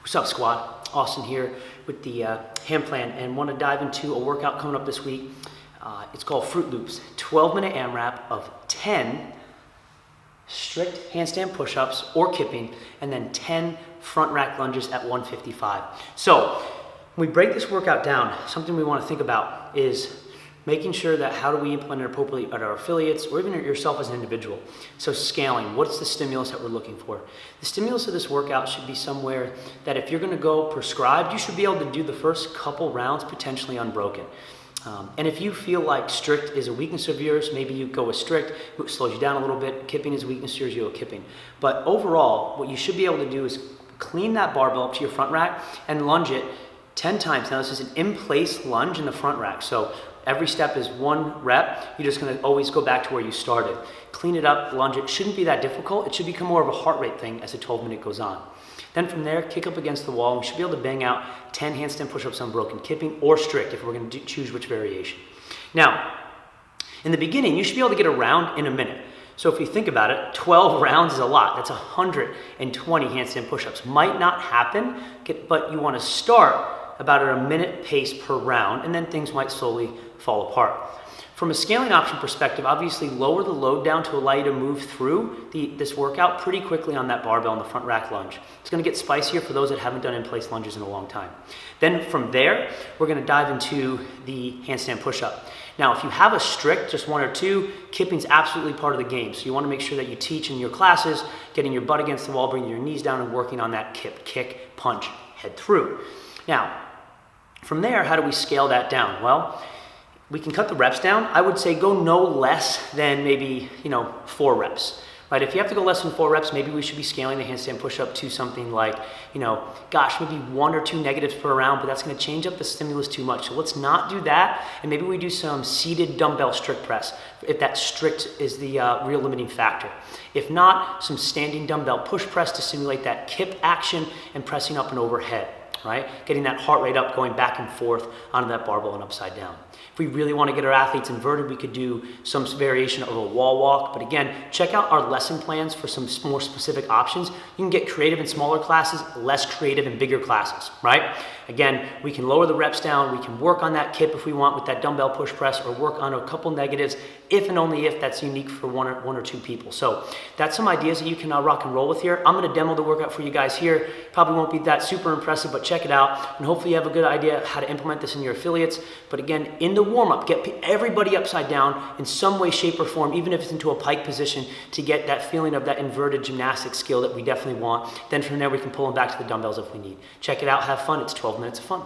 What's up, squad? Austin here with the hand plan, and want to dive into a workout coming up this week. It's called Fruit Loops, 12-minute AMRAP of 10 strict handstand push-ups or kipping, and then 10 front rack lunges at 155. So when we break this workout down, something we want to think about is making sure that how do we implement it appropriately at our affiliates or even at yourself as an individual. So scaling, what's the stimulus that we're looking for? The stimulus of this workout should be somewhere that if you're gonna go prescribed, you should be able to do the first couple rounds potentially unbroken. And if you feel like strict is a weakness of yours, maybe you go with strict, it slows you down a little bit. Kipping is a weakness of yours, you go kipping. But overall, what you should be able to do is clean that barbell up to your front rack and lunge it 10 times. Now this is an in-place lunge in the front rack. So every step is 1 rep. You're just gonna always go back to where you started. Clean it up, lunge it. Shouldn't be that difficult. It should become more of a heart rate thing as the 12-minute goes on. Then from there, kick up against the wall. And we should be able to bang out 10 handstand push-ups unbroken, kipping or strict if we're gonna choose which variation. Now, in the beginning, you should be able to get a round in a minute. So if you think about it, 12 rounds is a lot. That's 120 handstand push-ups. Might not happen, but you wanna start about at a minute pace per round, and then things might slowly fall apart. From a scaling option perspective, obviously lower the load down to allow you to move through this workout pretty quickly on that barbell in the front rack lunge. It's gonna get spicier for those that haven't done in-place lunges in a long time. Then from there, we're gonna dive into the handstand push-up. Now, if you have a strict, just 1 or 2, kipping's absolutely part of the game. So you wanna make sure that you teach in your classes, getting your butt against the wall, bringing your knees down and working on that kip, kick, punch, head through. Now, from there, how do we scale that down? Well, we can cut the reps down. I would say go no less than maybe 4 reps. Right? If you have to go less than 4 reps, maybe we should be scaling the handstand push-up to something like, maybe 1 or 2 negatives per round, but that's gonna change up the stimulus too much. So let's not do that, and maybe we do some seated dumbbell strict press, if that strict is the real limiting factor. If not, some standing dumbbell push press to simulate that kip action and pressing up and overhead. Right? Getting that heart rate up, going back and forth onto that barbell and upside down. If we really want to get our athletes inverted, we could do some variation of a wall walk. But again, check out our lesson plans for some more specific options. You can get creative in smaller classes, less creative in bigger classes, right? Again, we can lower the reps down. We can work on that kip if we want with that dumbbell push press, or work on a couple negatives if and only if that's unique for one or two people. So that's some ideas that you can rock and roll with here. I'm going to demo the workout for you guys here. Probably won't be that super impressive, but check it out, and hopefully you have a good idea how to implement this in your affiliates. But again, in the warm-up, get everybody upside down in some way, shape, or form, even if it's into a pike position, to get that feeling of that inverted gymnastic skill that we definitely want. Then from there, we can pull them back to the dumbbells if we need. Check it out, have fun. It's 12 minutes of fun.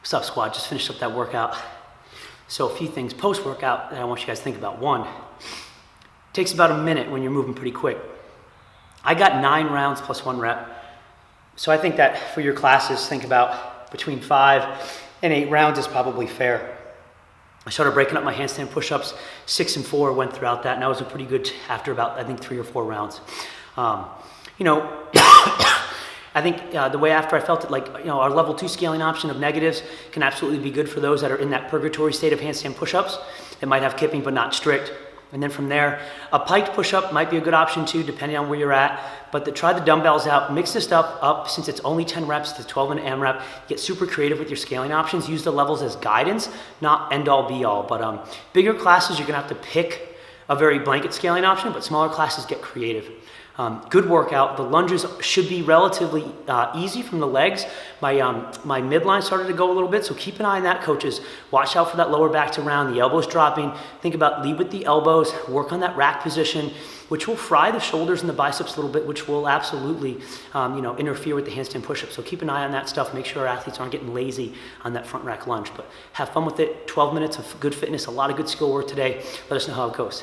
What's up, squad? Just finished up that workout. So a few things post-workout that I want you guys to think about. One, it takes about a minute when you're moving pretty quick. I got 9 rounds plus 1 rep. So I think that for your classes, think about between 5 and 8 rounds is probably fair. I started breaking up my handstand push-ups, 6 and 4 went throughout that, and that was a pretty good after about, I think, 3 or 4 rounds. I think the way after I felt it, our level 2 scaling option of negatives can absolutely be good for those that are in that purgatory state of handstand push-ups. It might have kipping but not strict. And then from there, a piked push-up might be a good option too, depending on where you're at. But try the dumbbells out, mix this stuff up since it's only 10 reps to 12-minute AMRAP. Get super creative with your scaling options. Use the levels as guidance, not end-all be-all. But bigger classes, you're gonna have to pick a very blanket scaling option, but smaller classes get creative. Good workout. The lunges should be relatively easy from the legs. My midline started to go a little bit, so keep an eye on that, coaches. Watch out for that lower back to round, the elbows dropping. Think about lead with the elbows, work on that rack position, which will fry the shoulders and the biceps a little bit, which will absolutely interfere with the handstand push-up. So keep an eye on that stuff. Make sure our athletes aren't getting lazy on that front rack lunge. But have fun with it. 12 minutes of good fitness, a lot of good skill work today. Let us know how it goes.